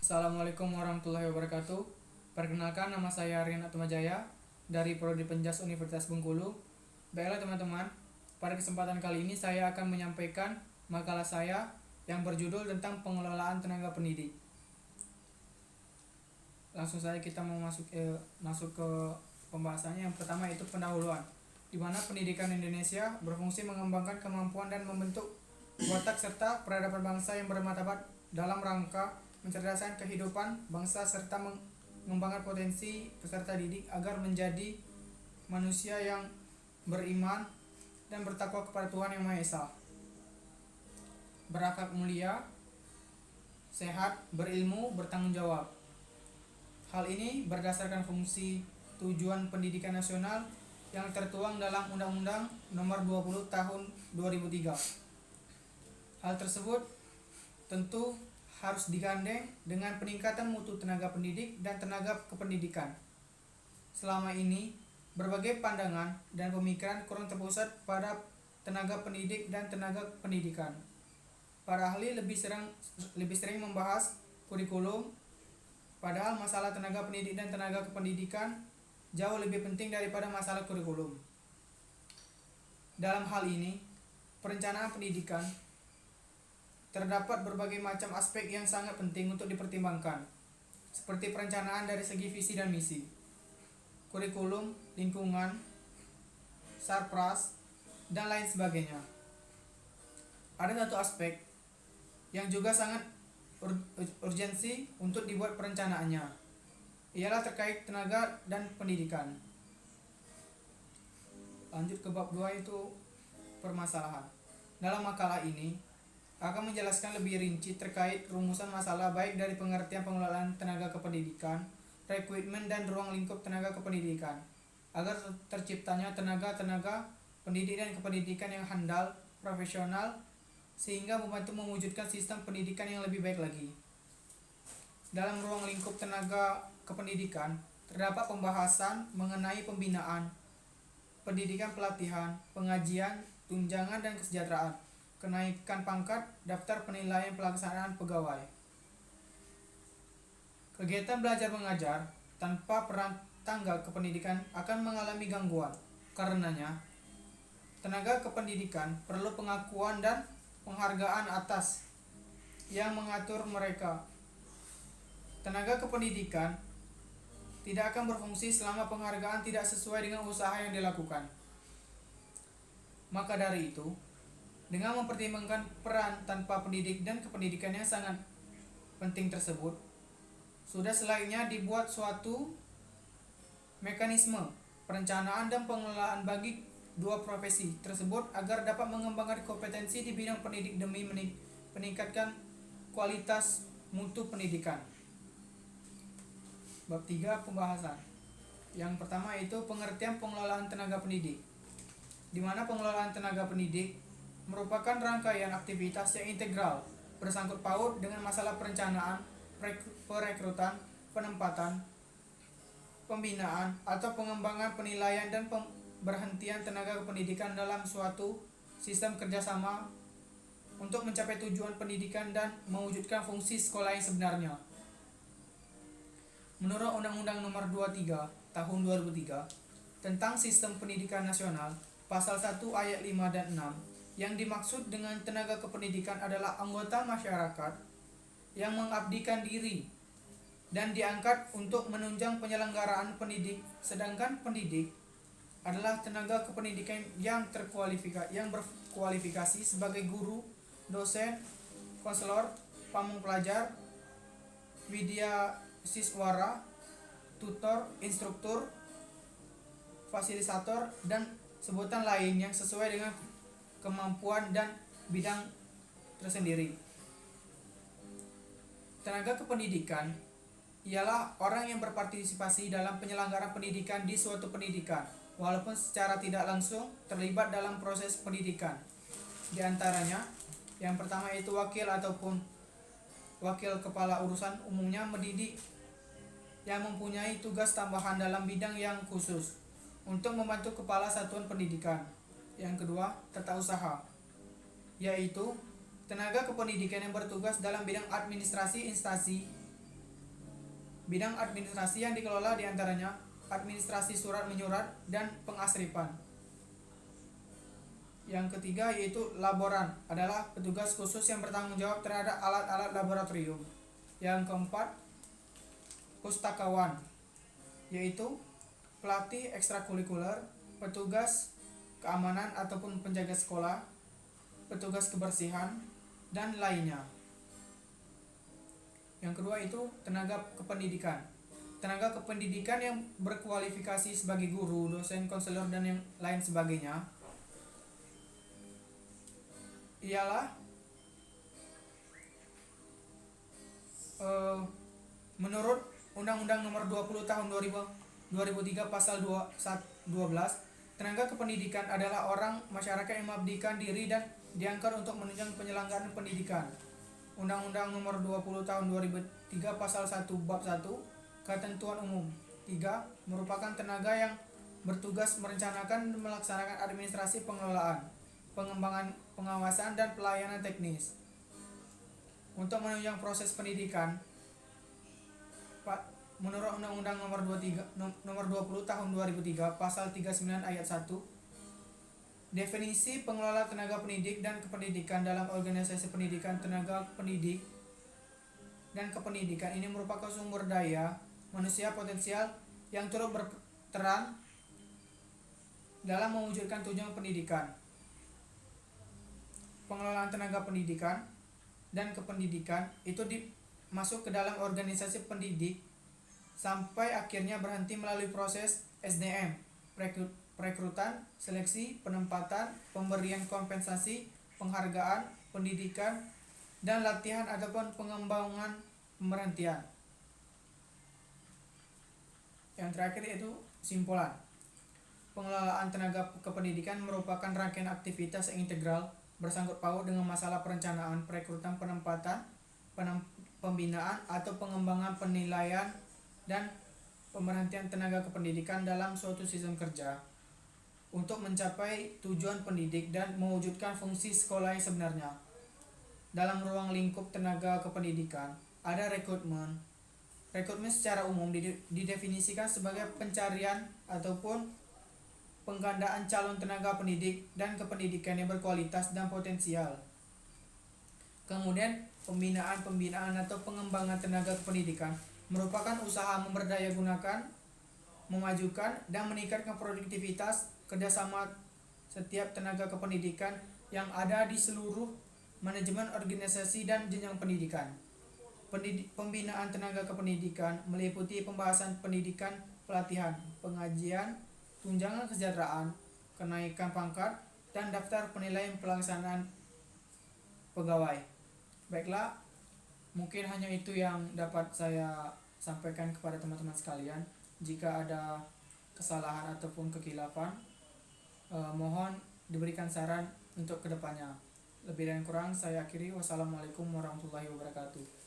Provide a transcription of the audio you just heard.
Assalamualaikum warahmatullahi wabarakatuh. Perkenalkan, nama saya Rian Atmajaya dari Prodi Penjas Universitas Bengkulu. Baiklah teman-teman, pada kesempatan kali ini saya akan menyampaikan makalah saya yang berjudul tentang pengelolaan tenaga pendidik. Langsung saja kita mau masuk ke pembahasannya. Yang pertama itu pendahuluan, di mana pendidikan Indonesia berfungsi mengembangkan kemampuan dan membentuk watak serta peradaban bangsa yang bermartabat dalam rangka mencerdaskan kehidupan bangsa serta mengembangkan potensi peserta didik agar menjadi manusia yang beriman dan bertakwa kepada Tuhan Yang Maha Esa, berakhlak mulia, sehat, berilmu, bertanggung jawab. Hal ini berdasarkan fungsi tujuan pendidikan nasional yang tertuang dalam Undang-Undang Nomor 20 Tahun 2003. Hal tersebut tentu harus digandeng dengan peningkatan mutu tenaga pendidik dan tenaga kependidikan. Selama ini, berbagai pandangan dan pemikiran kurang terpusat pada tenaga pendidik dan tenaga pendidikan. Para ahli lebih sering membahas kurikulum, padahal masalah tenaga pendidik dan tenaga kependidikan jauh lebih penting daripada masalah kurikulum. Dalam hal ini, perencanaan pendidikan terdapat berbagai macam aspek yang sangat penting untuk dipertimbangkan, seperti perencanaan dari segi visi dan misi, kurikulum, lingkungan, sarpras, dan lain sebagainya. Ada satu aspek yang juga sangat urgensi untuk dibuat perencanaannya, ialah terkait tenaga dan pendidikan. Lanjut ke bab 2, itu permasalahan. Dalam makalah ini akan menjelaskan lebih rinci terkait rumusan masalah baik dari pengertian pengelolaan tenaga kependidikan, rekrutmen dan ruang lingkup tenaga kependidikan, agar terciptanya tenaga pendidik dan kependidikan yang handal, profesional, sehingga membantu mewujudkan sistem pendidikan yang lebih baik lagi. Dalam ruang lingkup tenaga kependidikan terdapat pembahasan mengenai pembinaan, pendidikan pelatihan, pengajian, tunjangan dan kesejahteraan, kenaikan pangkat, daftar penilaian pelaksanaan pegawai. Kegiatan belajar mengajar tanpa peran tenaga kependidikan akan mengalami gangguan. Karenanya, tenaga kependidikan perlu pengakuan dan penghargaan atas yang mengatur mereka. Tenaga kependidikan tidak akan berfungsi selama penghargaan tidak sesuai dengan usaha yang dilakukan. Maka dari itu, dengan mempertimbangkan peran tanpa pendidik dan kependidikan yang sangat penting tersebut, sudah selainnya dibuat suatu mekanisme perencanaan dan pengelolaan bagi dua profesi tersebut agar dapat mengembangkan kompetensi di bidang pendidik demi meningkatkan kualitas mutu pendidikan. Bab 3, pembahasan. Yang pertama itu pengertian pengelolaan tenaga pendidik, di mana pengelolaan tenaga pendidik merupakan rangkaian aktivitas yang integral bersangkut paut dengan masalah perencanaan, perekrutan, penempatan, pembinaan atau pengembangan penilaian dan pemberhentian tenaga pendidikan dalam suatu sistem kerjasama untuk mencapai tujuan pendidikan dan mewujudkan fungsi sekolah yang sebenarnya. Menurut Undang-Undang Nomor 23 Tahun 2003 tentang Sistem Pendidikan Nasional, Pasal 1 Ayat 5 dan 6, yang dimaksud dengan tenaga kependidikan adalah anggota masyarakat yang mengabdikan diri dan diangkat untuk menunjang penyelenggaraan pendidik, sedangkan pendidik adalah tenaga kependidikan yang berkualifikasi sebagai guru, dosen, konselor, pamong pelajar, widya siswara, tutor, instruktur, fasilitator, dan sebutan lain yang sesuai dengan kemampuan dan bidang tersendiri. Tenaga kependidikan ialah orang yang berpartisipasi dalam penyelenggaraan pendidikan di suatu pendidikan, walaupun secara tidak langsung terlibat dalam proses pendidikan. Di antaranya, yang pertama itu wakil ataupun wakil kepala urusan, umumnya mendidik, yang mempunyai tugas tambahan dalam bidang yang khusus untuk membantu kepala satuan pendidikan. Yang kedua, tata usaha, yaitu tenaga kependidikan yang bertugas dalam bidang administrasi instansi Bidang administrasi yang dikelola diantaranya administrasi surat menyurat dan pengasripan. Yang ketiga yaitu laboran, adalah petugas khusus yang bertanggung jawab terhadap alat-alat laboratorium. Yang keempat, pustakawan, yaitu pelatih ekstrakurikuler, petugas keamanan ataupun penjaga sekolah, petugas kebersihan, dan lainnya. Yang kedua itu tenaga kependidikan. Tenaga kependidikan yang berkualifikasi sebagai guru, dosen, konselor, dan yang lain sebagainya ialah menurut Undang-Undang Nomor 20 Tahun 2003 Pasal 12, tenaga kependidikan adalah orang masyarakat yang mengabdikan diri dan diangkat untuk menunjang penyelenggaraan pendidikan. Undang-Undang Nomor 20 Tahun 2003 Pasal 1 Bab 1 Ketentuan Umum 3 merupakan tenaga yang bertugas merencanakan dan melaksanakan administrasi pengelolaan, pengembangan, pengawasan, dan pelayanan teknis untuk menunjang proses pendidikan. Menurut Undang-Undang Nomor 20 Tahun 2003 Pasal 39 Ayat 1, definisi pengelola tenaga pendidik dan kependidikan dalam organisasi pendidikan. Tenaga pendidik dan kependidikan ini merupakan sumber daya manusia potensial yang turut berperan dalam mewujudkan tujuan pendidikan. Pengelolaan tenaga pendidikan dan kependidikan itu masuk ke dalam organisasi pendidik sampai akhirnya berhenti melalui proses SDM, perekrutan, seleksi, penempatan, pemberian kompensasi, penghargaan, pendidikan, dan latihan ataupun pengembangan pemberhentian. Yang terakhir yaitu simpulan. Pengelolaan tenaga kependidikan merupakan rangkaian aktivitas yang integral bersangkut paut dengan masalah perencanaan, perekrutan, penempatan, pembinaan atau pengembangan, penilaian, dan pemberhentian tenaga kependidikan dalam suatu sistem kerja untuk mencapai tujuan pendidik dan mewujudkan fungsi sekolah yang sebenarnya. Dalam ruang lingkup tenaga kependidikan ada rekrutmen. Rekrutmen secara umum didefinisikan sebagai pencarian ataupun penggandaan calon tenaga pendidik dan kependidikan yang berkualitas dan potensial. Kemudian pembinaan atau pengembangan tenaga kependidikan merupakan usaha memberdayagunakan, memajukan, dan meningkatkan produktivitas kerjasama setiap tenaga kependidikan yang ada di seluruh manajemen organisasi dan jenjang pendidikan. Pembinaan tenaga kependidikan meliputi pembahasan pendidikan, pelatihan, pengajian, tunjangan kesejahteraan, kenaikan pangkat, dan daftar penilaian pelaksanaan pegawai. Baiklah, mungkin hanya itu yang dapat saya sampaikan kepada teman-teman sekalian. Jika ada kesalahan ataupun kekhilafan, mohon diberikan saran untuk kedepannya. Lebih dan kurang saya akhiri. Wassalamualaikum warahmatullahi wabarakatuh.